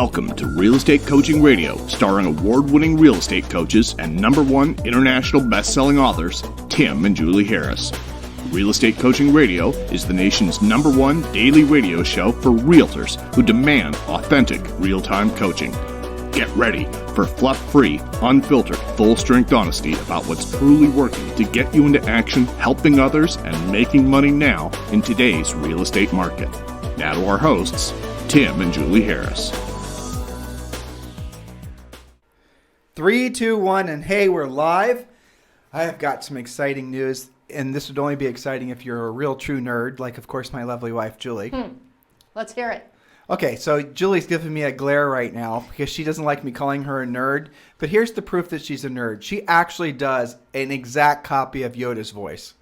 Welcome to Real Estate Coaching Radio, starring award-winning real estate coaches and #1 international best-selling authors, Tim and Julie Harris. Real Estate Coaching Radio is the nation's #1 daily radio show for realtors who demand authentic, real-time coaching. Get ready for fluff-free, unfiltered, full-strength honesty about what's truly working to get you into action, helping others, and making money now in today's real estate market. Now to our hosts, Tim and Julie Harris. 3, 2, 1, and hey, we're live. I have got some exciting news, and this would only be exciting if you're a real true nerd, like, of course, my lovely wife, Julie. Let's hear it. Okay, so Julie's giving me a glare right now because she doesn't like me calling her a nerd, but here's the proof that she's a nerd. She actually does an exact copy of Yoda's voice.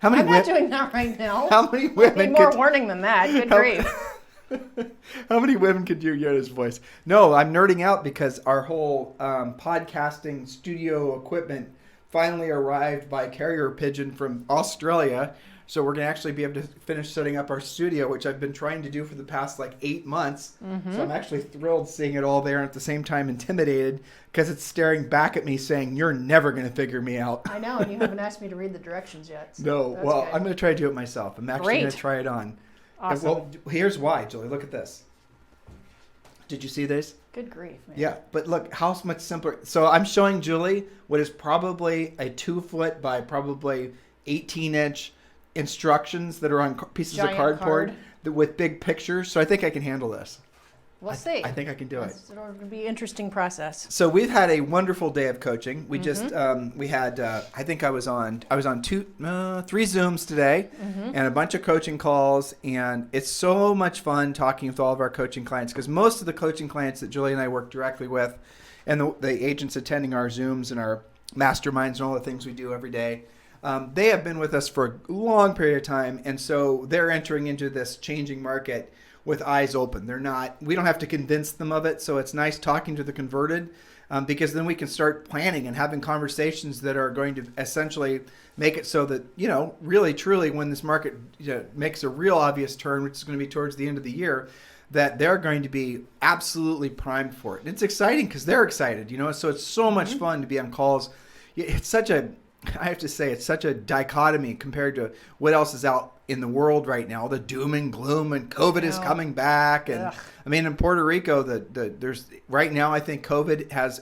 I'm not doing that right now. How many women need more warning than that. Good grief. How many women could do Yoda's voice? No, I'm nerding out because our whole podcasting studio equipment finally arrived by carrier pigeon from Australia. So we're going to actually be able to finish setting up our studio, which I've been trying to do for the past 8 months. So I'm actually thrilled seeing it all there and at the same time intimidated because it's staring back at me saying, you're never going to figure me out. I know, and you haven't asked me to read the directions yet. So no, well, good. I'm going to try to do it myself. I'm actually going to try it on. Awesome. Well, here's why, Julie. Look at this. Did you see this? Good grief, man. Yeah, but look how much simpler. So I'm showing Julie what is probably a 2-foot by probably 18-inch instructions that are on pieces of cardboard with big pictures. So I think I can handle this. We'll see. I think I can do it. It's going to be an interesting process. So we've had a wonderful day of coaching. We just we had I think I was on 3 Zooms today and a bunch of coaching calls, and it's so much fun talking with all of our coaching clients because most of the coaching clients that Julie and I work directly with and the agents attending our Zooms and our masterminds and all the things we do every day, they have been with us for a long period of time, and so they're entering into this changing market with eyes open. We don't have to convince them of it, so it's nice talking to the converted because then we can start planning and having conversations that are going to essentially make it so that, really, truly, when this market makes a real obvious turn, which is going to be towards the end of the year, that they're going to be absolutely primed for it. And it's exciting because they're excited, so it's so much fun to be on calls. I have to say, it's such a dichotomy compared to what else is out in the world right now. The doom and gloom and COVID is coming back. And I mean, in Puerto Rico, there's right now, I think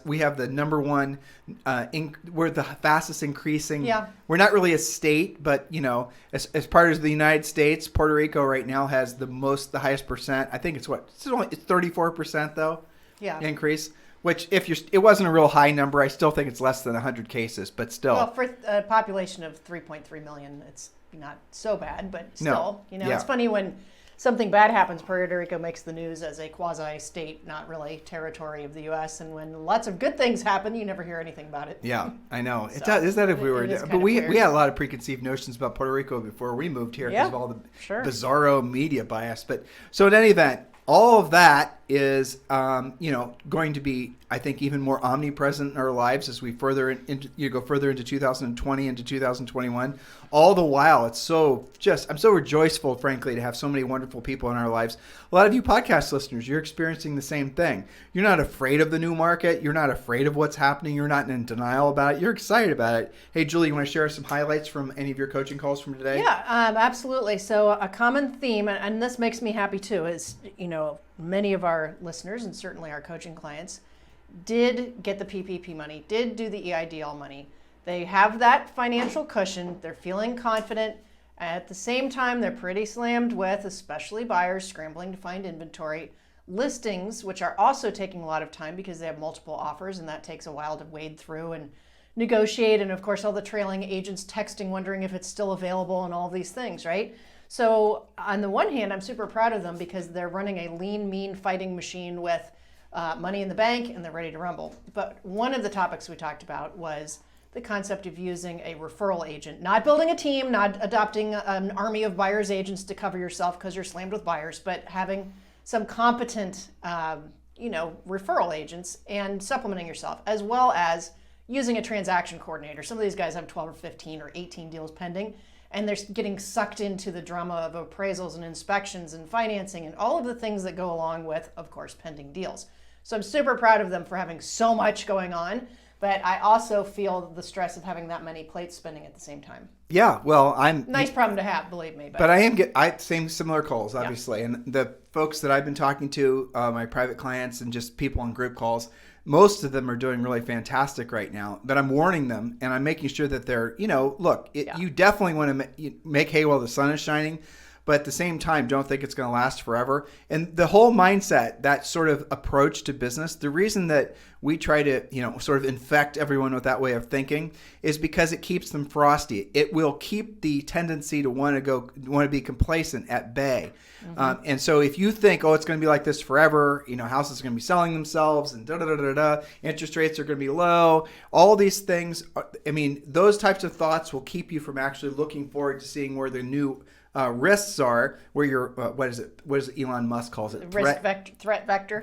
we have the #1, we're the fastest increasing. Yeah. We're not really a state, but as part of the United States, Puerto Rico right now has the highest percent. I think it's 34% though. Yeah. Increase. Which, it wasn't a real high number, I still think it's less than 100 cases, but still. Well, for a population of 3.3 million, it's not so bad, but still, It's funny when something bad happens, Puerto Rico makes the news as a quasi-state, not really territory of the U.S., and when lots of good things happen, you never hear anything about it. Yeah, I know. It does. Is that if we were? But we had a lot of preconceived notions about Puerto Rico before we moved here because of all the bizarro media bias. But so in any event, all of that is, going to be, I think, even more omnipresent in our lives as we go further into 2020 into 2021. All the while, I'm so rejoiceful, frankly, to have so many wonderful people in our lives. A lot of you podcast listeners, you're experiencing the same thing. You're not afraid of the new market. You're not afraid of what's happening. You're not in denial about it. You're excited about it. Hey, Julie, you want to share some highlights from any of your coaching calls from today? Yeah, absolutely. So a common theme, and this makes me happy too, is, many of our listeners and certainly our coaching clients did get the PPP money, did do the EIDL money. They have that financial cushion. They're feeling confident. At the same time, they're pretty slammed with, especially buyers scrambling to find inventory, listings, which are also taking a lot of time because they have multiple offers, and that takes a while to wade through and negotiate. And of course, all the trailing agents texting, wondering if it's still available and all these things, right? So on the one hand, I'm super proud of them because they're running a lean, mean fighting machine with money in the bank and they're ready to rumble. But one of the topics we talked about was the concept of using a referral agent, not building a team, not adopting an army of buyer's agents to cover yourself because you're slammed with buyers, but having some competent, referral agents and supplementing yourself, as well as using a transaction coordinator. Some of these guys have 12 or 15 or 18 deals pending, and they're getting sucked into the drama of appraisals and inspections and financing and all of the things that go along with, of course, pending deals. So I'm super proud of them for having so much going on, but I also feel the stress of having that many plates spinning at the same time. Yeah, well, Nice problem to have, believe me. But same similar calls, obviously. And the folks that I've been talking to, my private clients and just people on group calls, most of them are doing really fantastic right now. But I'm warning them and I'm making sure that they're, look, you definitely want to make hay while the sun is shining. But at the same time, don't think it's going to last forever. And the whole mindset, that sort of approach to business, the reason that we try to, sort of infect everyone with that way of thinking is because it keeps them frosty. It will keep the tendency to want to be complacent at bay. Mm-hmm. And so if you think, it's going to be like this forever, houses are going to be selling themselves and interest rates are going to be low, all these things, those types of thoughts will keep you from actually looking forward to seeing where the new risks are, where your what is it Elon Musk calls it? Threat vector.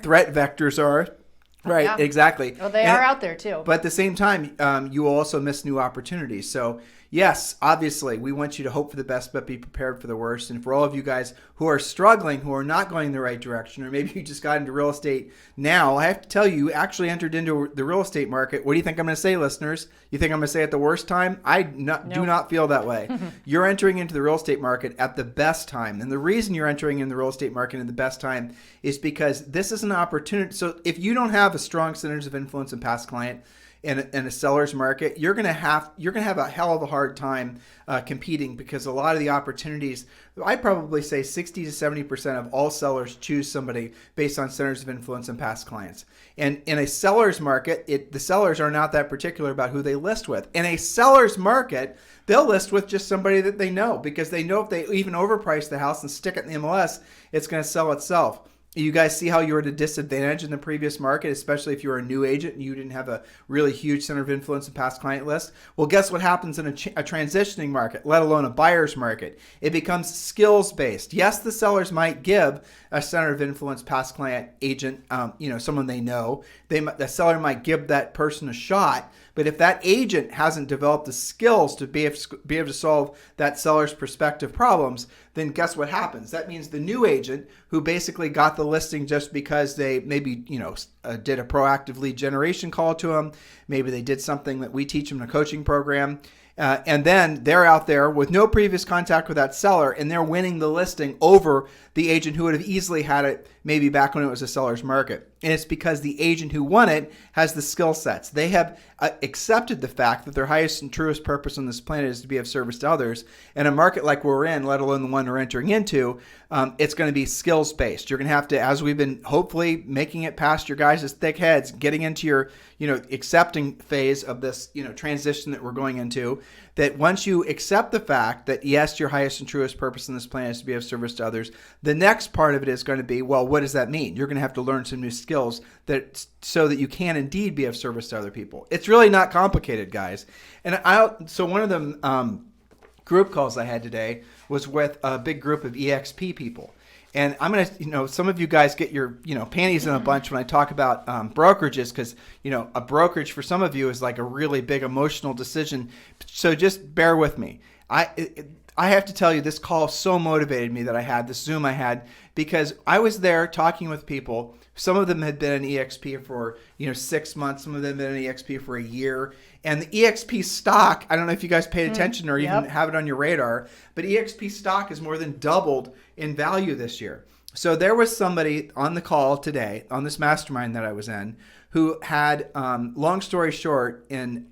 Threat vectors are. Right, yeah. Exactly. Well, they are out there too. But at the same time, you will also miss new opportunities. So yes, obviously, we want you to hope for the best, but be prepared for the worst. And for all of you guys who are struggling, who are not going the right direction, or maybe you just got into real estate now, I have to tell you, you actually entered into the real estate market. What do you think I'm going to say, listeners? You think I'm going to say at the worst time? Do not feel that way. You're entering into the real estate market at the best time. And the reason you're entering in the real estate market at the best time is because this is an opportunity. So if you don't have a strong centers of influence and past client in a seller's market, you're gonna have a hell of a hard time competing, because a lot of the opportunities, I'd probably say 60 to 70% of all sellers choose somebody based on centers of influence and past clients. And in a seller's market, the sellers are not that particular about who they list with. In a seller's market, they'll list with just somebody that they know, because they know if they even overprice the house and stick it in the MLS, it's going to sell itself. You guys see how you were at a disadvantage in the previous market, especially if you were a new agent and you didn't have a really huge center of influence and past client list? Well, guess what happens in a transitioning market, let alone a buyer's market? It becomes skills-based. Yes, the sellers might give a center of influence past client agent, someone they know. The seller might give that person a shot. But if that agent hasn't developed the skills to be able to solve that seller's prospective problems, then guess what happens? That means the new agent, who basically got the listing just because they maybe did a proactive lead generation call to them, maybe they did something that we teach them in a coaching program, and then they're out there with no previous contact with that seller, and they're winning the listing over the agent who would have easily had it maybe back when it was a seller's market. And it's because the agent who won it has the skill sets. They have accepted the fact that their highest and truest purpose on this planet is to be of service to others. In a market like we're in, let alone the one we're entering into, it's going to be skills-based. You're going to have to, as we've been hopefully making it past your guys' thick heads, getting into your accepting phase of this transition that we're going into, that once you accept the fact that yes, your highest and truest purpose on this planet is to be of service to others, the next part of it is going to be, well, what does that mean? You're going to have to learn some new skills so that you can indeed be of service to other people. It's really not complicated, guys. And so one of the group calls I had today was with a big group of EXP people. And I'm going to, some of you guys get your, panties in a bunch when I talk about brokerages, because, a brokerage for some of you is like a really big emotional decision. So just bear with me. I have to tell you, this call so motivated me that I had, this Zoom I had, because I was there talking with people. Some of them had been in EXP for 6 months. Some of them had been in EXP for a year. And the EXP stock, I don't know if you guys paid attention or even have it on your radar, but EXP stock has more than doubled in value this year. So there was somebody on the call today, on this mastermind that I was in, who had, long story short, in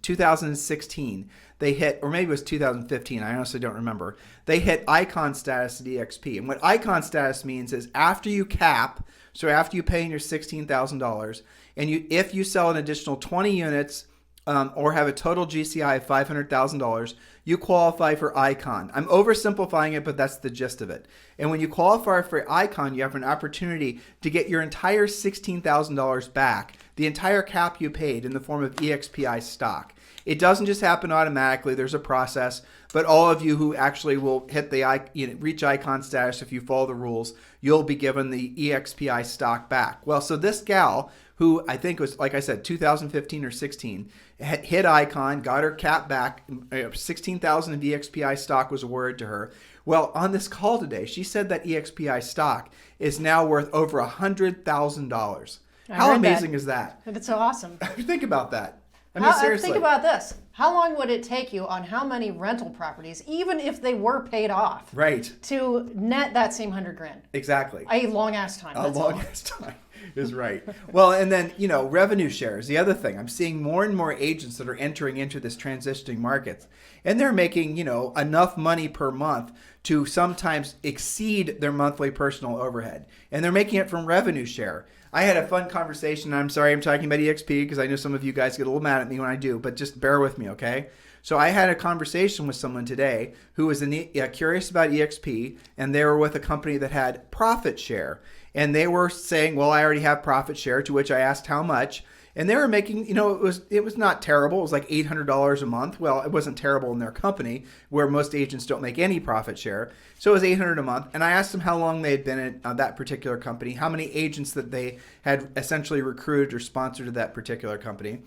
2016, they hit, or maybe it was 2015, I honestly don't remember, they hit icon status at EXP. And what icon status means is after you cap, so after you pay in your $16,000, and if you sell an additional 20 units or have a total GCI of $500,000, you qualify for icon. I'm oversimplifying it, but that's the gist of it. And when you qualify for icon, you have an opportunity to get your entire $16,000 back, the entire cap you paid, in the form of EXPI stock. It doesn't just happen automatically. There's a process, but all of you who actually will hit the reach icon status, if you follow the rules, you'll be given the EXPI stock back. Well, so this gal, who I think was, like I said, 2015 or 16, hit icon, got her cap back, 16,000 of EXPI stock was awarded to her. Well, on this call today, she said that EXPI stock is now worth over $100,000. How amazing is that? It's so awesome. Think about that. I mean, seriously. Think about this. How long would it take you on how many rental properties, even if they were paid off, right, to net that same $100,000? Exactly. A long ass time. A long ass time is right. Well, and then, revenue shares. The other thing, I'm seeing more and more agents that are entering into this transitioning market, and they're making, enough money per month to sometimes exceed their monthly personal overhead. And they're making it from revenue share. I had a fun conversation. I'm sorry I'm talking about EXP because I know some of you guys get a little mad at me when I do, but just bear with me, okay? So I had a conversation with someone today who was curious about EXP, and they were with a company that had profit share. And they were saying, well, I already have profit share, to which I asked how much. And they were making, it was not terrible. It was like $800 a month. Well, it wasn't terrible in their company where most agents don't make any profit share. So it was $800 a month. And I asked them how long they had been at that particular company, how many agents that they had essentially recruited or sponsored to that particular company.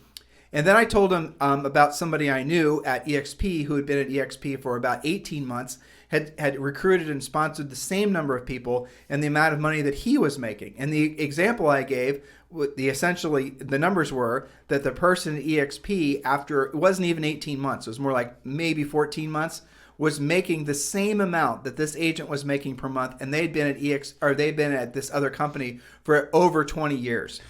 And then I told them about somebody I knew at EXP who had been at EXP for about 18 months, had recruited and sponsored the same number of people and the amount of money that he was making. And the example I gave, the numbers were that the person at EXP, after it wasn't even 18 months, it was more like maybe 14 months, was making the same amount that this agent was making per month, and they'd been at this other company for over 20 years.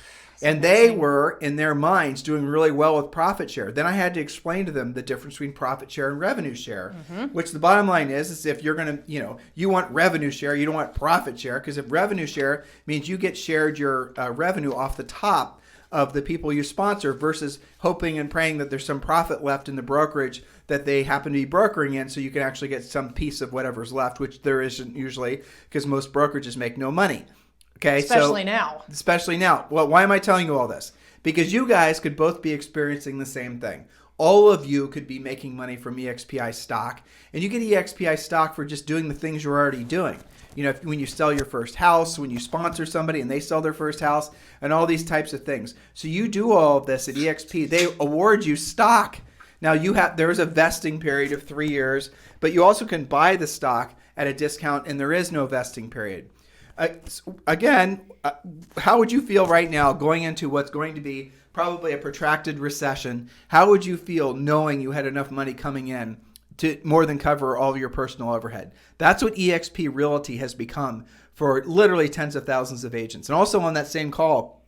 And they were, in their minds, doing really well with profit share. Then I had to explain to them the difference between profit share and revenue share, which the bottom line is if you're going to, you want revenue share, you don't want profit share, because if revenue share means you get shared your revenue off the top of the people you sponsor versus hoping and praying that there's some profit left in the brokerage that they happen to be brokering in so you can actually get some piece of whatever's left, which there isn't usually because most brokerages make no money. Okay, Especially now. Well, why am I telling you all this? Because you guys could both be experiencing the same thing. All of you could be making money from EXPI stock, and you get EXPI stock for just doing the things you're already doing. When you sell your first house, when you sponsor somebody and they sell their first house, and all these types of things. So you do all of this at EXP. They award you stock. Now there is a vesting period of 3 years, but you also can buy the stock at a discount, and there is no vesting period. Again, how would you feel right now going into what's going to be probably a protracted recession? How would you feel knowing you had enough money coming in to more than cover all of your personal overhead? That's what EXP Realty has become for literally tens of thousands of agents. And also on that same call,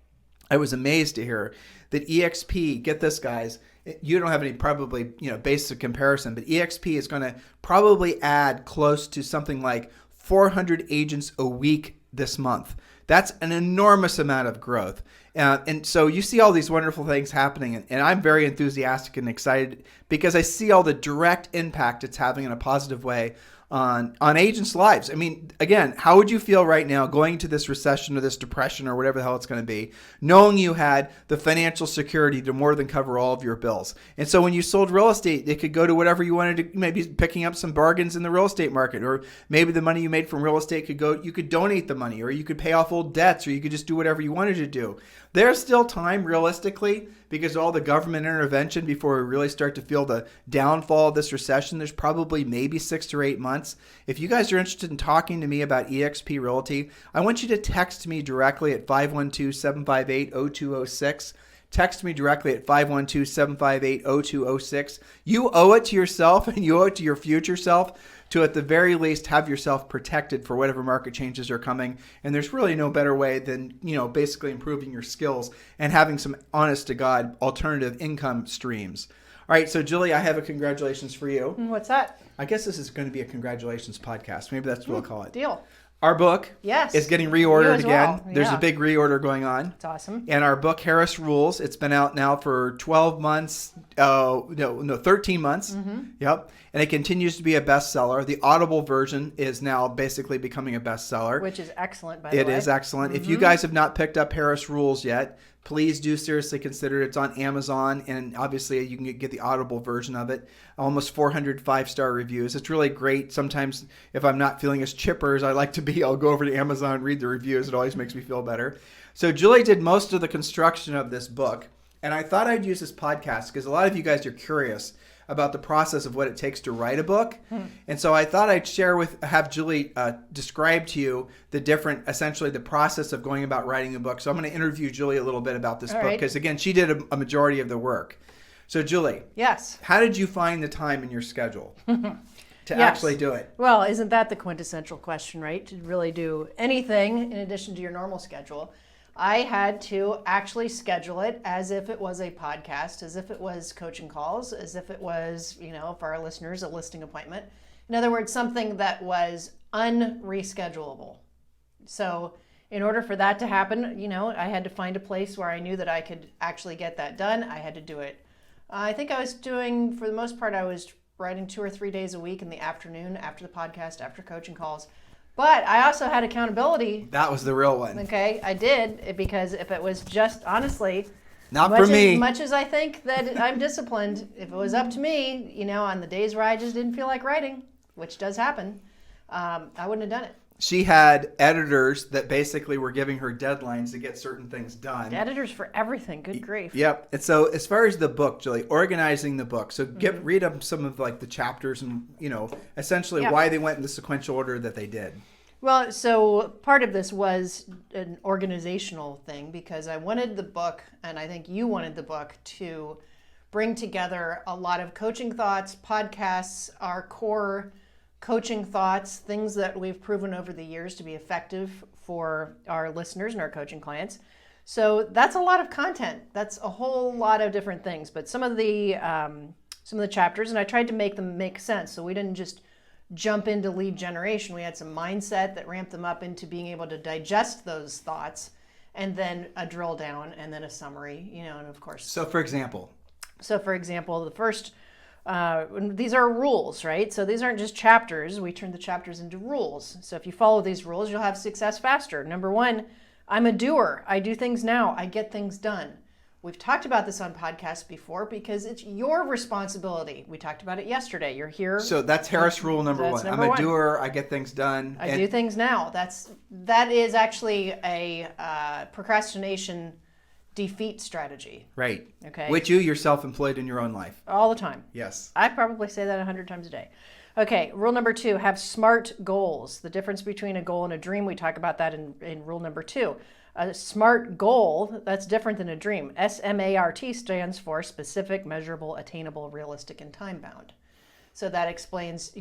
I was amazed to hear that EXP, get this guys, you don't have any probably basic comparison, but EXP is going to probably add close to something like 400 agents a week this month. That's an enormous amount of growth. And so you see all these wonderful things happening, and I'm very enthusiastic and excited because I see all the direct impact it's having in a positive way on agents' lives. I mean, again, how would you feel right now going into this recession or this depression or whatever the hell it's going to be, knowing you had the financial security to more than cover all of your bills? And so when you sold real estate, it could go to whatever you wanted to, maybe picking up some bargains in the real estate market, or maybe the money you made from real estate you could donate the money, or you could pay off old debts, or you could just do whatever you wanted to do. There's still time, realistically, because of all the government intervention before we really start to feel the downfall of this recession. There's probably maybe 6 to 8 months. If you guys are interested in talking to me about EXP Realty, I want you to text me directly at 512-758-0206. Text me directly at 512-758-0206. You owe it to yourself and you owe it to your future self to at the very least have yourself protected for whatever market changes are coming. And there's really no better way than, basically improving your skills and having some honest to God alternative income streams. All right, so Julie, I have a congratulations for you. What's that? I guess this is going to be a congratulations podcast. Maybe that's what we'll call it. Deal. Our book is getting reordered again. Well. Yeah. There's a big reorder going on. It's awesome. And our book, Harris Rules, it's been out now for 12 months. 13 months. Mm-hmm. Yep. And it continues to be a bestseller. The Audible version is now basically becoming a bestseller. Which is excellent, by the way. It is excellent. Mm-hmm. If you guys have not picked up Harris Rules yet, please do seriously consider it. It's on Amazon, and obviously you can get the Audible version of it. Almost 400 5-star reviews. It's really great. Sometimes if I'm not feeling as chipper as I like to be, I'll go over to Amazon and read the reviews. It always makes me feel better. So Julie did most of the construction of this book. And I thought I'd use this podcast because a lot of you guys are curious about the process of what it takes to write a book. And so I thought I'd have Julie describe to you essentially the process of going about writing a book. So I'm going to interview Julie a little bit about this book because, again, she did a majority of the work. So Julie. Yes. How did you find the time in your schedule to actually do it? Well, isn't that the quintessential question, right? To really do anything in addition to your normal schedule. I had to actually schedule it as if it was a podcast, as if it was coaching calls, as if it was, for our listeners, a listing appointment. In other words, something that was unreschedulable. So in order for that to happen, I had to find a place where I knew that I could actually get that done. I had to do it. I think I was doing, for the most part, I was writing 2 or 3 days a week in the afternoon after the podcast, after coaching calls. But I also had accountability. That was the real one. Okay, I did, because if it was just, honestly, not for me. As much as I think that I'm disciplined, if it was up to me, on the days where I just didn't feel like writing, which does happen, I wouldn't have done it. She had editors that basically were giving her deadlines to get certain things done. Editors for everything. Good grief. Yep. And so as far as the book, Julie, organizing the book. So read up some of the chapters and, essentially why they went in the sequential order that they did. Well, so part of this was an organizational thing because I wanted the book, and I think you wanted the book, to bring together a lot of coaching thoughts, podcasts, our core coaching thoughts, things that we've proven over the years to be effective for our listeners and our coaching clients. So that's a lot of content. That's a whole lot of different things. But some of the chapters, and I tried to make them make sense. So we didn't just jump into lead generation. We had some mindset that ramped them up into being able to digest those thoughts, and then a drill down, and then a summary. And of course. So for example, the first. These are rules, right? So these aren't just chapters. We turn the chapters into rules. So if you follow these rules, you'll have success faster. Number 1, I'm a doer. I do things now. I get things done. We've talked about this on podcasts before because it's your responsibility. We talked about it yesterday. You're here. So that's Harris rule number 1. I'm a doer. I get things done. I do things now. That is actually a procrastination defeat strategy. Right. Okay. Which you yourself employed in your own life. All the time. Yes. I probably say that 100 times a day. Okay. Rule number 2, have SMART goals. The difference between a goal and a dream, we talk about that in rule number 2. A SMART goal, that's different than a dream. SMART stands for specific, measurable, attainable, realistic, and time-bound. So that explains,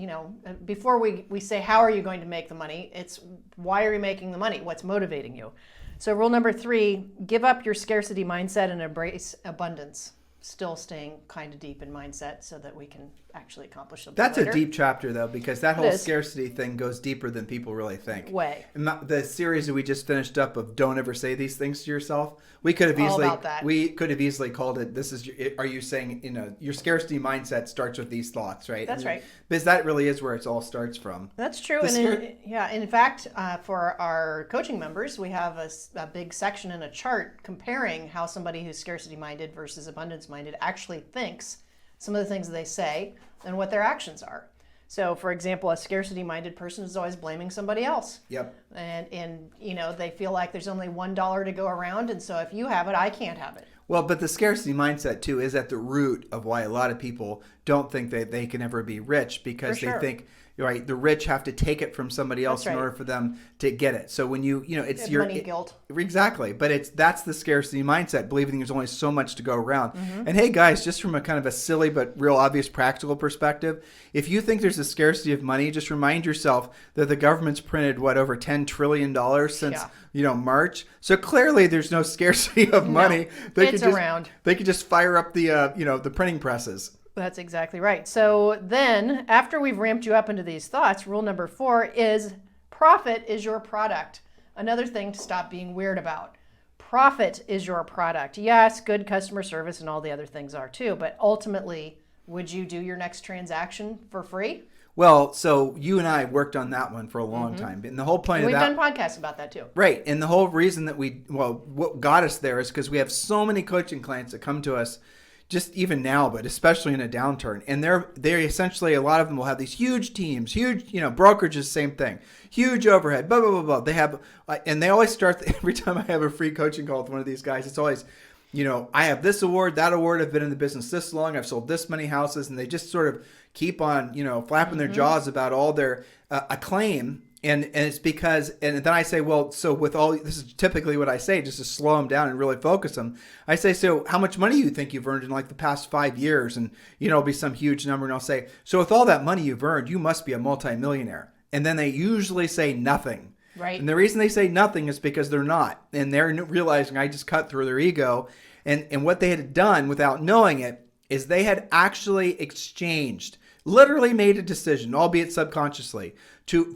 before we say, how are you going to make the money? It's why are you making the money? What's motivating you? So rule number 3, give up your scarcity mindset and embrace abundance. Still staying kind of deep in mindset so that we can actually accomplish something That's later. a deep chapter, though, because that whole scarcity thing goes deeper than people really think. Way. And the series that we just finished up of "Don't Ever Say These Things to Yourself," we could have easily called it. This is. Are you saying your scarcity mindset starts with these thoughts, right? That's right. Because that really is where it all starts from. That's true. In fact, for our coaching members, we have a big section in a chart comparing how somebody who's scarcity minded versus abundance minded actually thinks, some of the things they say, and what their actions are. So, for example, a scarcity-minded person is always blaming somebody else. Yep. And they feel like there's only $1 to go around, and so if you have it, I can't have it. Well, but the scarcity mindset, too, is at the root of why a lot of people don't think that they can ever be rich, because they think, right, the rich have to take it from somebody else in order for them to get it. So when it's your money guilt. Exactly. But that's the scarcity mindset, believing there's only so much to go around. Mm-hmm. And hey, guys, just from a kind of a silly but real obvious practical perspective, if you think there's a scarcity of money, just remind yourself that the government's printed, over $10 trillion since, March. So clearly there's no scarcity of money. It's around. They could just fire up the printing presses. That's exactly right. So then, after we've ramped you up into these thoughts, rule number 4 is profit is your product. Another thing to stop being weird about. Profit is your product. Yes, good customer service and all the other things are too, but ultimately, would you do your next transaction for free? Well, so you and I worked on that one for a long time. And the whole point of that... We've done podcasts about that too. Right. And the whole reason that what got us there is because we have so many coaching clients that come to us just even now, but especially in a downturn. And they're essentially, a lot of them will have these huge teams, huge, brokerages, same thing, huge overhead, blah, blah, blah, blah. They have, and they always start, every time I have a free coaching call with one of these guys, it's always, I have this award, that award. I've been in the business this long. I've sold this many houses. And they just sort of keep on, flapping their jaws about all their acclaim. And it's because, and then I say, well, so with all, this is typically what I say, just to slow them down and really focus them. I say, so how much money do you think you've earned in like the past 5 years? And, it'll be some huge number. And I'll say, so with all that money you've earned, you must be a multimillionaire. And then they usually say nothing. Right. And the reason they say nothing is because they're not. And they're realizing I just cut through their ego. And what they had done without knowing it is they had actually exchanged, literally made a decision, albeit subconsciously,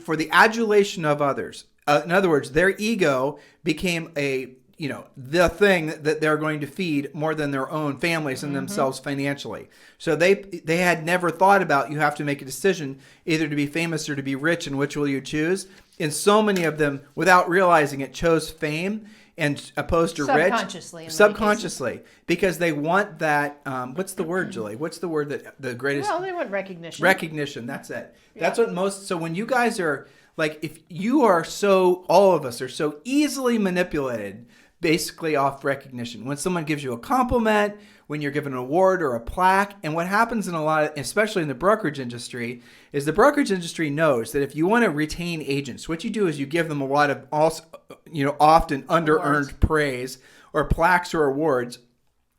for the adulation of others. In other words, their ego became the thing that they're going to feed more than their own families and themselves financially. So they had never thought about, you have to make a decision either to be famous or to be rich, and which will you choose? And so many of them, without realizing it, chose fame and opposed to rich. Subconsciously. Because they want that, what's the word, Julie? What's the word that the greatest? Well, they want recognition. Recognition, that's it. Yeah. That's what most, so when you guys are, like, if you are all of us are so easily manipulated basically off recognition. When someone gives you a compliment, when you're given an award or a plaque, and what happens in a lot of, especially in the brokerage industry, is the brokerage industry knows that if you want to retain agents, what you do is you give them a lot of also, often under-earned praise or plaques or awards.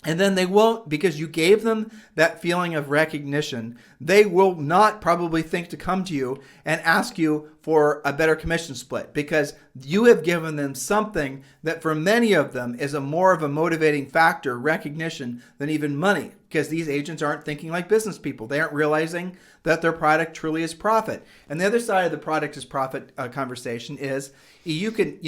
And then they won't, because you gave them that feeling of recognition, they will not probably think to come to you and ask you for a better commission split, because you have given them something that for many of them is more of a motivating factor, recognition, than even money, because these agents aren't thinking like business people. They aren't realizing that their product truly is profit. And the other side of the product is profit conversation is you can,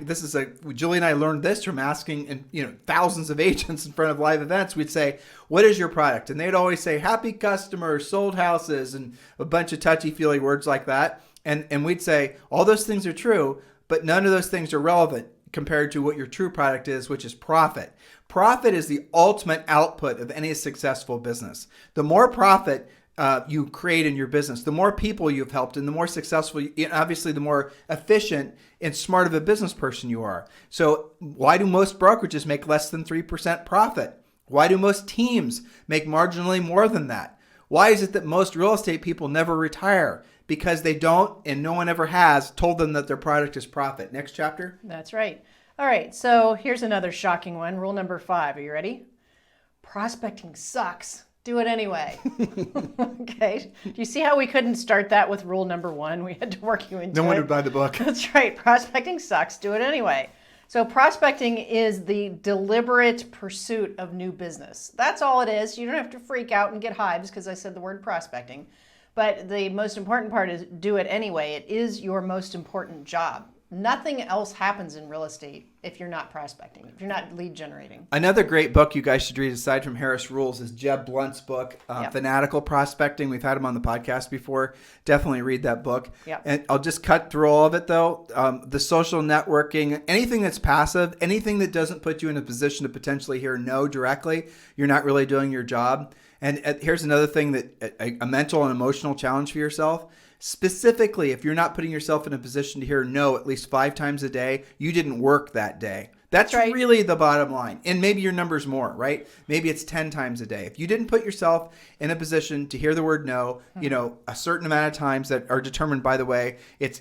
this is Julie and I learned this from asking, thousands of agents in front of live events. We'd say, what is your product? And they'd always say, happy customers, sold houses, and a bunch of touchy-feely words like that. And we'd say, all those things are true, but none of those things are relevant compared to what your true product is, which is profit. Profit is the ultimate output of any successful business. The more profit you create in your business, the more people you've helped, and the more successful, obviously the more efficient and smart of a business person you are. So why do most brokerages make less than 3% profit? Why do most teams make marginally more than that? Why is it that most real estate people never retire? Because they don't, and no one ever has told them that their product is profit. Next chapter. That's right. All right, so here's another shocking one. Rule number 5. Are you ready? Prospecting sucks. Do it anyway. Okay. Do you see how we couldn't start that with rule number 1? We had to work you into it. No one would buy the book. That's right. Prospecting sucks. Do it anyway. So prospecting is the deliberate pursuit of new business. That's all it is. You don't have to freak out and get hives because I said the word prospecting. But the most important part is do it anyway. It is your most important job. Nothing else happens in real estate if you're not prospecting, if you're not lead generating. Another great book you guys should read aside from Harris Rules is Jeb Blunt's book, Fanatical Prospecting. We've had him on the podcast before. Definitely read that book. Yep. And I'll just cut through all of it though. The social networking, anything that's passive, anything that doesn't put you in a position to potentially hear no directly, you're not really doing your job. And here's another thing that a mental and emotional challenge for yourself. Specifically, if you're not putting yourself in a position to hear no at least 5 times a day, you didn't work that day. That's right. Really the bottom line. And maybe your number's more, right? Maybe it's 10 times a day. If you didn't put yourself in a position to hear the word no, a certain amount of times that are determined, by the way,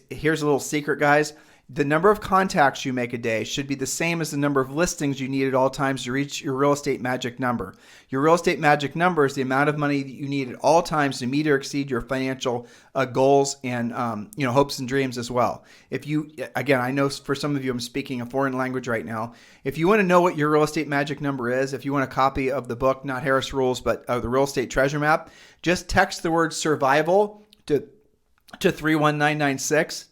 here's a little secret, guys. The number of contacts you make a day should be the same as the number of listings you need at all times to reach your real estate magic number. Your real estate magic number is the amount of money that you need at all times to meet or exceed your financial goals and hopes and dreams as well. If you, again, I know for some of you I'm speaking a foreign language right now. If you want to know what your real estate magic number is, if you want a copy of the book, not Harris Rules, but the Real Estate Treasure Map, just text the word survival to 31996.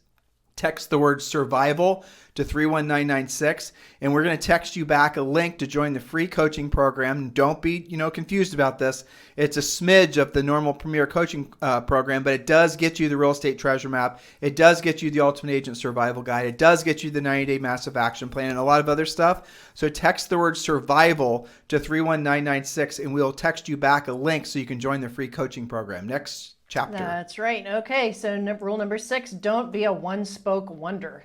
Text the word survival to 31996, and we're going to text you back a link to join the free coaching program. Don't be, confused about this. It's a smidge of the normal Premier Coaching program, but it does get you the Real Estate Treasure Map. It does get you the Ultimate Agent Survival Guide. It does get you the 90-Day Massive Action Plan and a lot of other stuff. So text the word survival to 31996, and we'll text you back a link so you can join the free coaching program. Next chapter. That's right. Okay, so rule number 6, don't be a one-spoke wonder.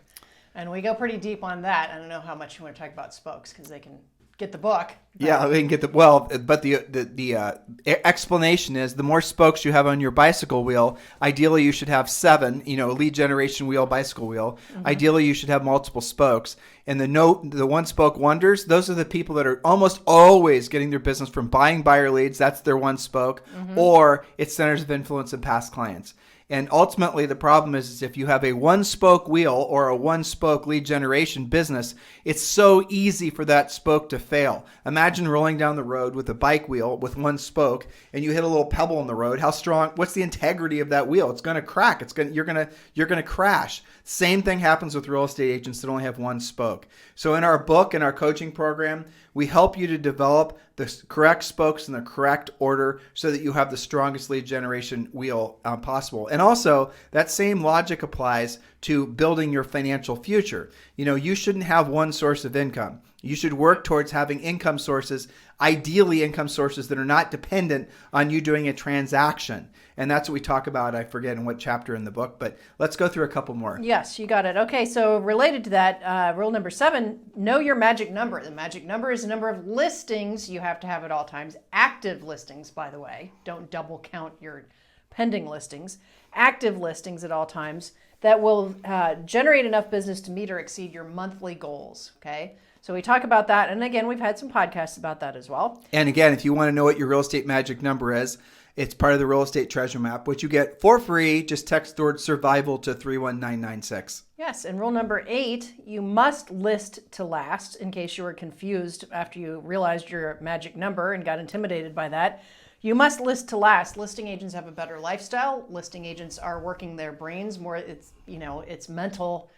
And we go pretty deep on that. I don't know how much you want to talk about spokes because they can get the book. Yeah, we can get but the explanation is the more spokes you have on your bicycle wheel, ideally you should have 7, lead generation wheel, bicycle wheel. Mm-hmm. Ideally you should have multiple spokes. And the one spoke wonders, those are the people that are almost always getting their business from buying buyer leads, that's their one spoke, or it's centers of influence and past clients. And ultimately, the problem is if you have a one-spoke wheel or a one-spoke lead generation business, it's so easy for that spoke to fail. Imagine rolling down the road with a bike wheel with one spoke, and you hit a little pebble in the road. How strong? What's the integrity of that wheel? It's going to crack. You're going to crash. Same thing happens with real estate agents that only have one spoke. So in our book and our coaching program, we help you to develop the correct spokes in the correct order so that you have the strongest lead generation wheel possible. And also, that same logic applies to building your financial future. You shouldn't have one source of income. You should work towards having income sources, ideally income sources that are not dependent on you doing a transaction. And that's what we talk about. I forget in what chapter in the book, but let's go through a couple more. Yes, you got it. Okay, so related to that, rule number 7, know your magic number. The magic number is the number of listings you have to have at all times. Active listings, by the way. Don't double count your pending listings. Active listings at all times that will generate enough business to meet or exceed your monthly goals, okay? So we talk about that. And again, we've had some podcasts about that as well. And again, if you want to know what your real estate magic number is, it's part of the real estate treasure map, which you get for free. Just text the word survival to 31996. Yes. And rule number 8, you must list to last, in case you were confused after you realized your magic number and got intimidated by that. You must list to last. Listing agents have a better lifestyle. Listing agents are working their brains more. It's mental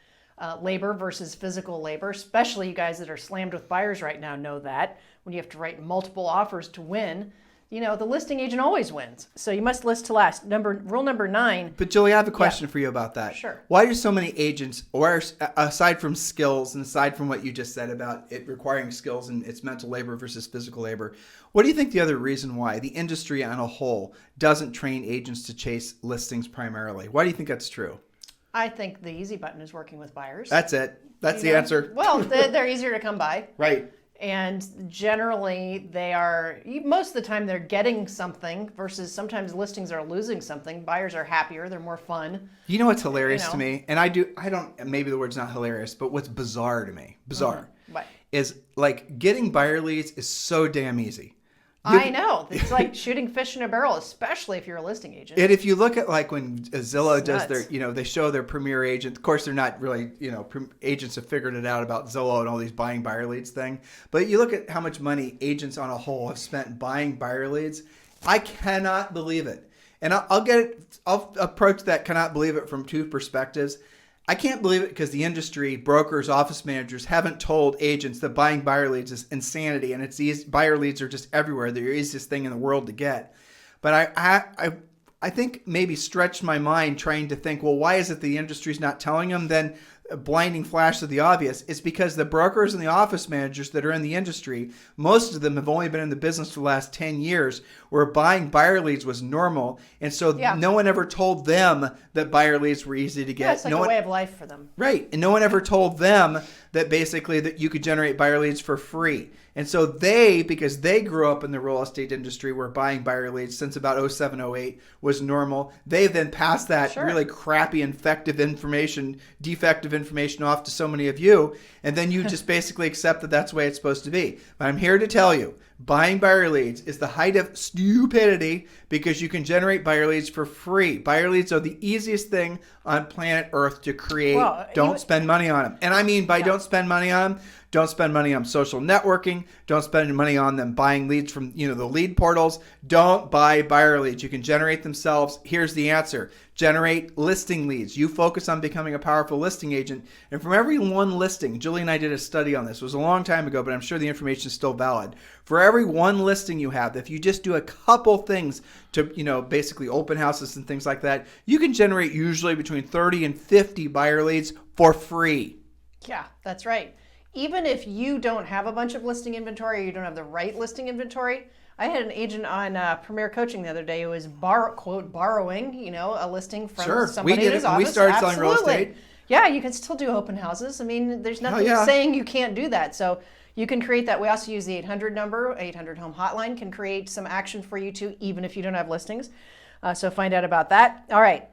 labor versus physical labor, especially you guys that are slammed with buyers right now know that. When you have to write multiple offers to win, the listing agent always wins. So you must list to last. Rule number 9. But Julie, I have a question for you about that. Sure. Why do so many agents, or aside from skills and aside from what you just said about it requiring skills and it's mental labor versus physical labor, what do you think the other reason why the industry on a whole doesn't train agents to chase listings primarily? Why do you think that's true? I think the easy button is working with buyers. That's it. That's the answer. Well, they're easier to come by. Right. And generally, most of the time, they're getting something versus sometimes listings are losing something. Buyers are happier. They're more fun. You know what's hilarious to me? And maybe the word's not hilarious, but what's bizarre to me, is like getting buyer leads is so damn easy. I know. It's like shooting fish in a barrel, especially if you're a listing agent. And if you look at like when Zillow does their, they show their premier agent. Of course, they're not really, agents have figured it out about Zillow and all these buying buyer leads thing. But you look at how much money agents on a whole have spent buying buyer leads. I cannot believe it. And I'll approach that cannot believe it from 2 perspectives. I can't believe it because the industry, brokers, office managers haven't told agents that buying buyer leads is insanity and buyer leads are just everywhere. They're the easiest thing in the world to get. But I think maybe stretched my mind trying to think, well, why is it the industry's not telling them? Then a blinding flash of the obvious. It's because the brokers and the office managers that are in the industry, most of them have only been in the business for the last 10 years where buying buyer leads was normal. And so no one ever told them that buyer leads were easy to get. Yeah, it's like a way of life for them. Right. And no one ever told them that basically that you could generate buyer leads for free. And so because they grew up in the real estate industry where buying buyer leads since about 07, 08 was normal, they've then passed that really crappy, defective information off to so many of you. And then you just basically accept that that's the way it's supposed to be. But I'm here to tell you, buying buyer leads is the height of stupidity because you can generate buyer leads for free. Buyer leads are the easiest thing on planet Earth to create. Don't spend money on them. And I mean by don't spend money on them, don't spend money on social networking. Don't spend money on them buying leads from the lead portals. Don't buy buyer leads. You can generate themselves. Here's the answer. Generate listing leads. You focus on becoming a powerful listing agent. And from every one listing, Julie and I did a study on this. It was a long time ago, but I'm sure the information is still valid. For every one listing you have, if you just do a couple things to, basically open houses and things like that, you can generate usually between 30 and 50 buyer leads for free. Yeah, that's right. Even if you don't have a bunch of listing inventory or you don't have the right listing inventory, I had an agent on Premier Coaching the other day who was borrowing, a listing from somebody in his office. We started selling real estate. Yeah, you can still do open houses. I mean, there's nothing saying you can't do that. So You can create that. We also use the 800 number, 800 home hotline can create some action for you too, even if you don't have listings. So find out about that. All right.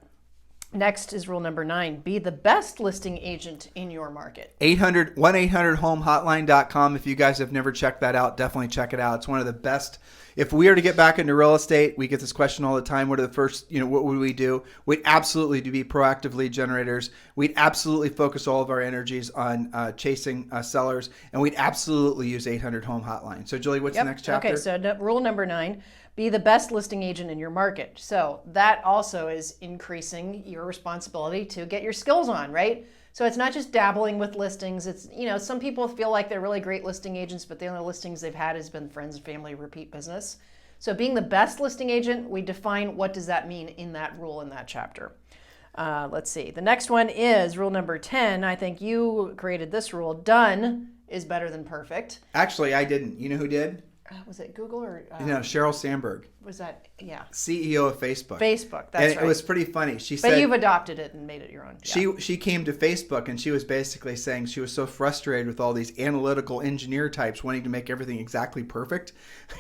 Next is rule number 9. Be the best listing agent in your market. 1-800-HOME-HOTLINE.com. If you guys have never checked that out, definitely check it out. It's one of the best. If we are to get back into real estate, we get this question all the time. What are the first, what would we do? We'd absolutely be proactive lead generators. We'd absolutely focus all of our energies on chasing sellers. And we'd absolutely use 800 Home Hotline. So Julie, what's the next chapter? Okay, so rule number 9. Be the best listing agent in your market. So that also is increasing your responsibility to get your skills on, right? So it's not just dabbling with listings. It's, some people feel like they're really great listing agents, but the only listings they've had has been friends and family repeat business. So being the best listing agent, we define what does that mean in that rule in that chapter. Let's see. The next one is rule number 10. I think you created this rule. Done is better than perfect. Actually, I didn't. You know who did? Was it Google or? No, Sheryl Sandberg. Was that, yeah. CEO of Facebook. Facebook, that's right. And it was pretty funny. She but said, you've adopted it and made it your own. Yeah. She came to Facebook and she was basically saying she was so frustrated with all these analytical engineer types wanting to make everything exactly perfect,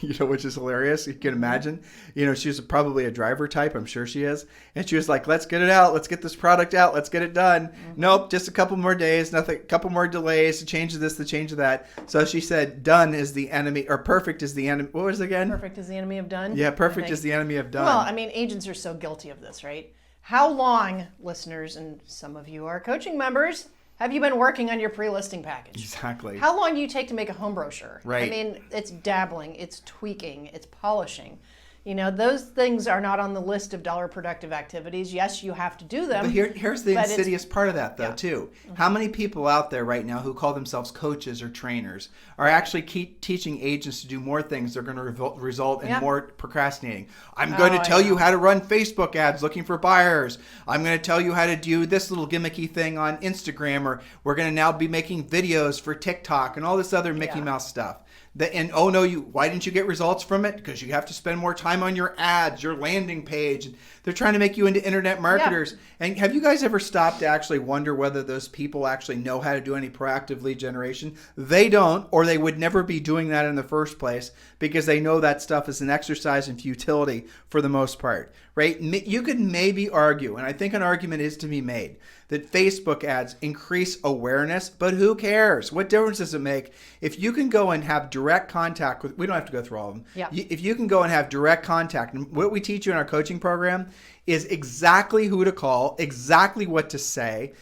which is hilarious. You can imagine. She's probably a driver type. I'm sure she is. And she was like, let's get it out. Let's get this product out. Let's get it done. Nope, just a couple more days, nothing, a couple more delays, the change of this, the change of that. So she said, done is the enemy, or perfect is the enemy. What was it again? Perfect is the enemy of done. Yeah, perfect is the enemy of done. Well, agents are so guilty of this, right? How long, listeners, and some of you are coaching members, have you been working on your pre-listing package? Exactly. How long do you take to make a home brochure? Right. It's dabbling, it's tweaking, it's polishing. Those things are not on the list of dollar productive activities. Yes, you have to do them. But here's the insidious part of that, though, too. How many people out there right now who call themselves coaches or trainers are actually teaching agents to do more things that are going to result in more procrastinating? I'm going to tell you how to run Facebook ads looking for buyers. I'm going to tell you how to do this little gimmicky thing on Instagram, or we're going to now be making videos for TikTok and all this other Mickey Mouse stuff. Why didn't you get results from it? Because you have to spend more time on your ads, your landing page. They're trying to make you into internet marketers. Yeah. And have you guys ever stopped to actually wonder whether those people actually know how to do any proactive lead generation? They don't, or they would never be doing that in the first place, because they know that stuff is an exercise in futility for the most part, right? You could maybe argue, and I think an argument is to be made, that Facebook ads increase awareness, but who cares? What difference does it make if you can go and have direct contact with, we don't have to go through all of them. Yeah. If you can go and have direct contact, and what we teach you in our coaching program is exactly who to call, exactly what to say,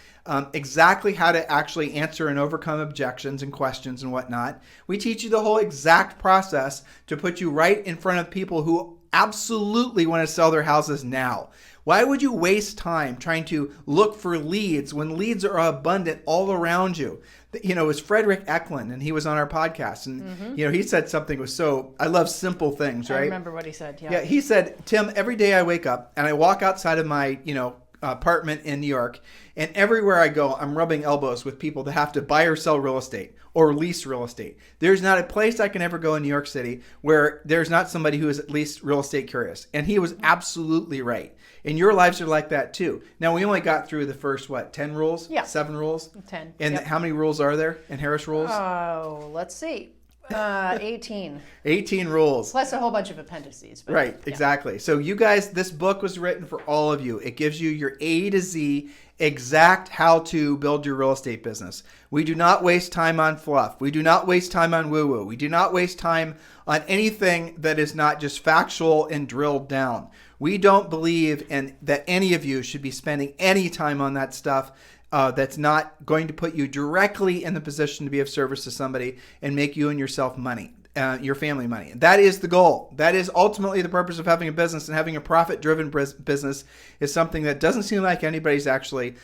exactly how to actually answer and overcome objections and questions and whatnot. We teach you the whole exact process to put you right in front of people who absolutely want to sell their houses now. Why would you waste time trying to look for leads when leads are abundant all around you? It was Frederick Eklund, and he was on our podcast, and he said something was I love simple things, right? I remember what he said. Yeah, he said, Tim, every day I wake up and I walk outside of my, apartment in New York, and everywhere I go, I'm rubbing elbows with people that have to buy or sell real estate or lease real estate. There's not a place I can ever go in New York City where there's not somebody who is at least real estate curious. And he was absolutely right. And your lives are like that too. Now, we only got through the first, 10 rules? Yeah. 7 rules? 10. And how many rules are there in Harris Rules? Oh, let's see. 18. 18 rules. Plus a whole bunch of appendices. But, right, exactly. So you guys, this book was written for all of you. It gives you your A to Z exact how to build your real estate business. We do not waste time on fluff. We do not waste time on woo-woo. We do not waste time on anything that is not just factual and drilled down. We don't believe that any of you should be spending any time on that stuff that's not going to put you directly in the position to be of service to somebody and make you and yourself money, your family money. That is the goal. That is ultimately the purpose of having a business, and having a profit-driven business is something that doesn't seem like anybody's actually,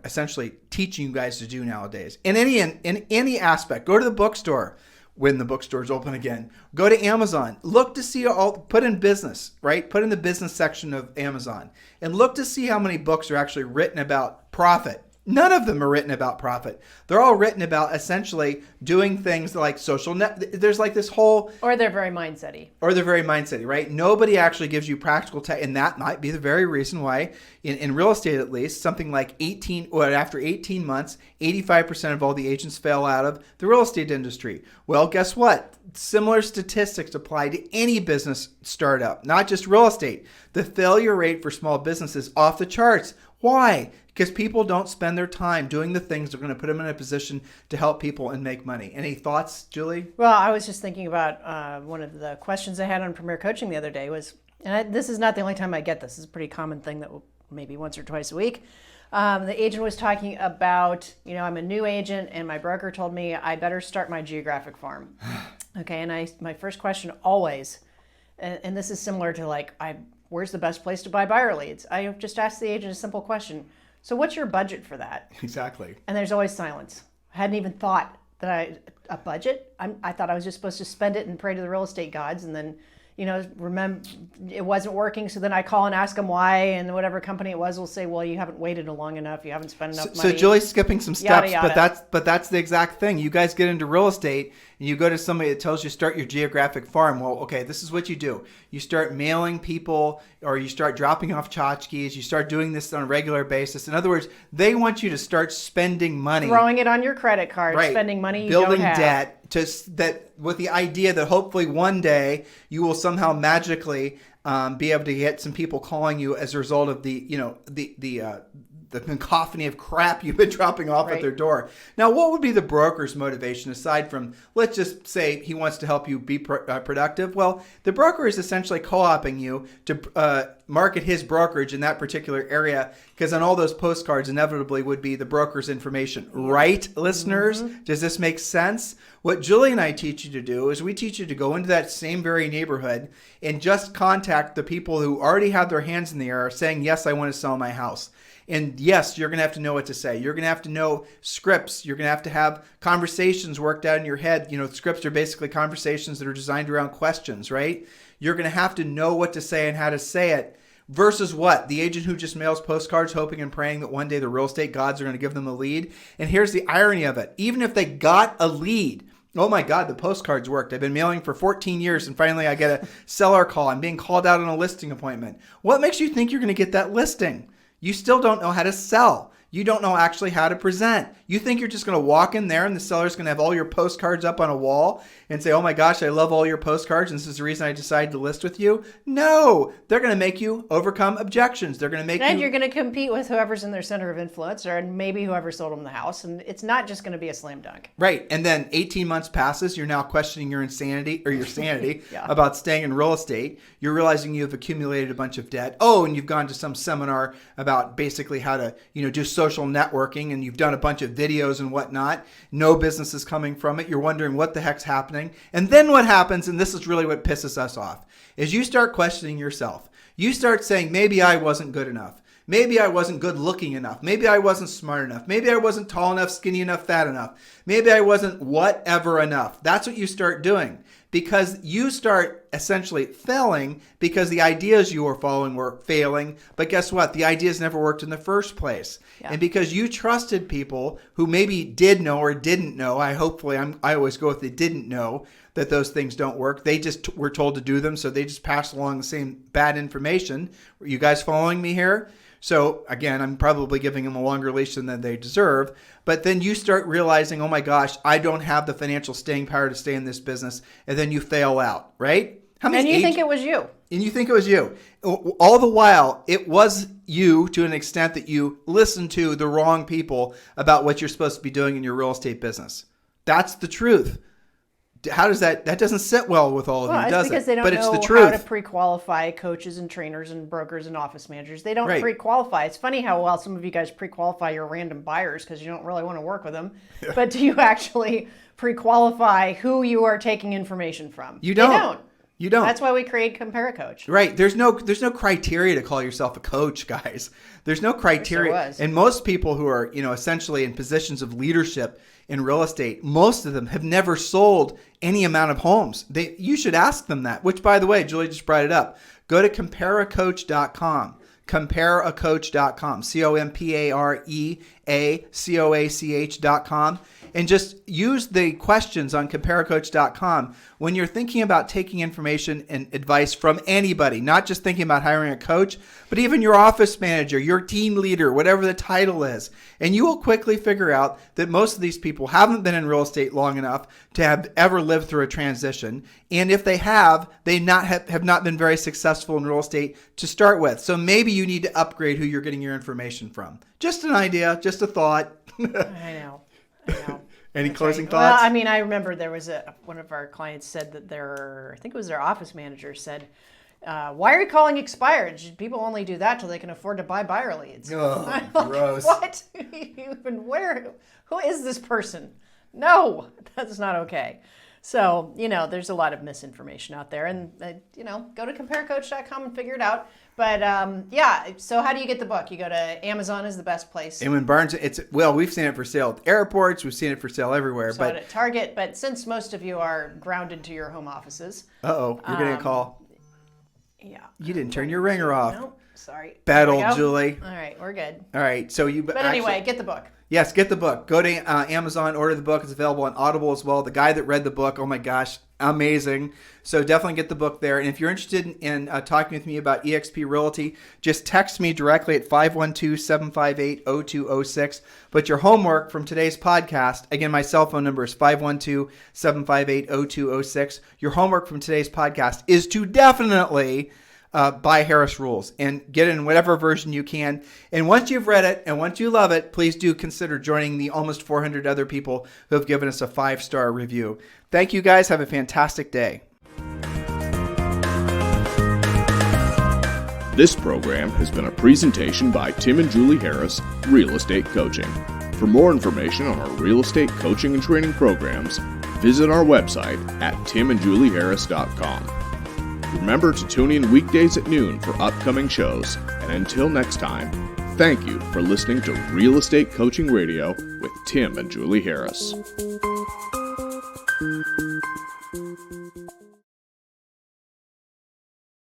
essentially teaching you guys to do nowadays. In any aspect, go to the bookstore when the bookstore's open again. Go to Amazon. Look to see put in business, right? Put in the business section of Amazon and look to see how many books are actually written about profit. None of them are written about profit. They're all written about essentially doing things like social net. There's like this whole... Or they're very mindset-y. Or they're very mindset-y, right? Nobody actually gives you practical tech. And that might be the very reason why, in real estate at least, something like after 18 months, 85% of all the agents fail out of the real estate industry. Well, guess what? Similar statistics apply to any business startup, not just real estate. The failure rate for small businesses off the charts. Why? Because people don't spend their time doing the things that are going to put them in a position to help people and make money. Any thoughts, Julie? Well, I was just thinking about one of the questions I had on Premier Coaching the other day was, this is not the only time I get this. This is a pretty common thing that maybe once or twice a week. The agent was talking about, I'm a new agent and my broker told me I better start my geographic farm. Okay, and my first question always, and this is similar to where's the best place to buy buyer leads? I just asked the agent a simple question. So what's your budget for that? Exactly. And there's always silence. I hadn't even thought that a budget? I thought I was just supposed to spend it and pray to the real estate gods and then, remember it wasn't working. So then I call and ask them why, and whatever company it was will say, well, you haven't waited long enough. You haven't spent enough money. So Julie's skipping some steps, yada, yada. but that's the exact thing. You guys get into real estate and you go to somebody that tells you start your geographic farm. Well, okay, this is what you do. You start mailing people, or you start dropping off tchotchkes. You start doing this on a regular basis. In other words, they want you to start spending money. Throwing it on your credit card, right. Spending money you Building don't have. debt. With the idea that hopefully one day you will somehow magically be able to get some people calling you as a result of the cacophony of crap you've been dropping off at their door. Now, what would be the broker's motivation aside from, let's just say he wants to help you be productive? Well, the broker is essentially co-opting you to market his brokerage in that particular area, because on all those postcards inevitably would be the broker's information. Right, listeners? Mm-hmm. Does this make sense? What Julie and I teach you to do is we teach you to go into that same very neighborhood and just contact the people who already have their hands in the air saying, yes, I want to sell my house. And yes, you're going to have to know what to say. You're going to have to know scripts. You're going to have conversations worked out in your head. Scripts are basically conversations that are designed around questions, right? You're going to have to know what to say and how to say it. Versus what? The agent who just mails postcards hoping and praying that one day the real estate gods are going to give them a lead. And here's the irony of it. Even if they got a lead, oh my God, the postcards worked. I've been mailing for 14 years and finally I get a seller call. I'm being called out on a listing appointment. What makes you think you're going to get that listing? You still don't know how to sell. You don't know actually how to present. You think you're just going to walk in there and the seller's going to have all your postcards up on a wall and say, oh my gosh, I love all your postcards and this is the reason I decided to list with you? No, they're going to make you overcome objections. They're going to make And you're going to compete with whoever's in their center of influence or maybe whoever sold them the house. And it's not just going to be a slam dunk. Right. And then 18 months passes. You're now questioning your insanity or your sanity yeah. about staying in real estate. You're realizing you've accumulated a bunch of debt. Oh, and you've gone to some seminar about basically how to, do social networking, and you've done a bunch of videos and whatnot. No business is coming from it. You're wondering what the heck's happening. And then what happens, and this is really what pisses us off, is you start questioning yourself. You start saying, maybe I wasn't good enough. Maybe I wasn't good looking enough. Maybe I wasn't smart enough. Maybe I wasn't tall enough, skinny enough, fat enough. Maybe I wasn't whatever enough. That's what you start doing, because you start essentially failing because the ideas you were following were failing. But guess what? The ideas never worked in the first place. Yeah. And because you trusted people who maybe did know or didn't know, I always go with they didn't know that those things don't work. They just were told to do them. So they just passed along the same bad information. Are you guys following me here? So again, I'm probably giving them a longer leash than they deserve. But then you start realizing, oh my gosh, I don't have the financial staying power to stay in this business. And then you fail out, right? And you think it was you. And you think it was you. All the while, it was you to an extent that you listened to the wrong people about what you're supposed to be doing in your real estate business. That's the truth. How does that doesn't sit well with all of you, does it? Because they don't know how to pre-qualify coaches and trainers and brokers and office managers. They don't pre-qualify. It's funny how well some of you guys pre-qualify your random buyers because you don't really want to work with them. Yeah. But do you actually pre-qualify who you are taking information from? You don't. They don't. You don't. That's why we create Compare a Coach. Right. There's no criteria to call yourself a coach, guys. There's no criteria. And most people who are, essentially in positions of leadership in real estate, most of them have never sold any amount of homes. You should ask them that, which, by the way, Julie just brought it up. Go to compareacoach.com. Compareacoach.com. COACH.com, and just use the questions on CompareCoach.com when you're thinking about taking information and advice from anybody, not just thinking about hiring a coach, but even your office manager, your team leader, whatever the title is. And you will quickly figure out that most of these people haven't been in real estate long enough to have ever lived through a transition. And if they have, they have not been very successful in real estate to start with. So maybe you need to upgrade who you're getting your information from. Just an idea, just a thought. I know. Any That's closing right. thoughts? Well, I mean, I remember there was one of our clients said that I think it was their office manager said, why are you calling expired? People only do that till they can afford to buy buyer leads. Oh, gross. What? Who is this person? No, that's not okay. So, there's a lot of misinformation out there, and, go to comparecoach.com and figure it out. But, so how do you get the book? You go to Amazon is the best place. And when Barnes, we've seen it for sale at airports. We've seen it for sale everywhere. So at Target, but since most of you are grounded to your home offices. Uh-oh, you're getting a call. Yeah. You didn't turn your ringer off. Nope, sorry. Bad old Julie. All right, we're good. All right, so you... But anyway, get the book. Yes, get the book. Go to Amazon, order the book. It's available on Audible as well. The guy that read the book, oh my gosh, amazing. So definitely get the book there. And if you're interested in talking with me about eXp Realty, just text me directly at 512-758-0206. But your homework from today's podcast, again, my cell phone number is 512-758-0206. Your homework from today's podcast is to definitely... buy Harris Rules and get it in whatever version you can. And once you've read it and once you love it, please do consider joining the almost 400 other people who have given us a 5-star review. Thank you guys. Have a fantastic day. This program has been a presentation by Tim and Julie Harris, Real Estate Coaching. For more information on our real estate coaching and training programs, visit our website at timandjulieharris.com. Remember to tune in weekdays at noon for upcoming shows. And until next time, thank you for listening to Real Estate Coaching Radio with Tim and Julie Harris.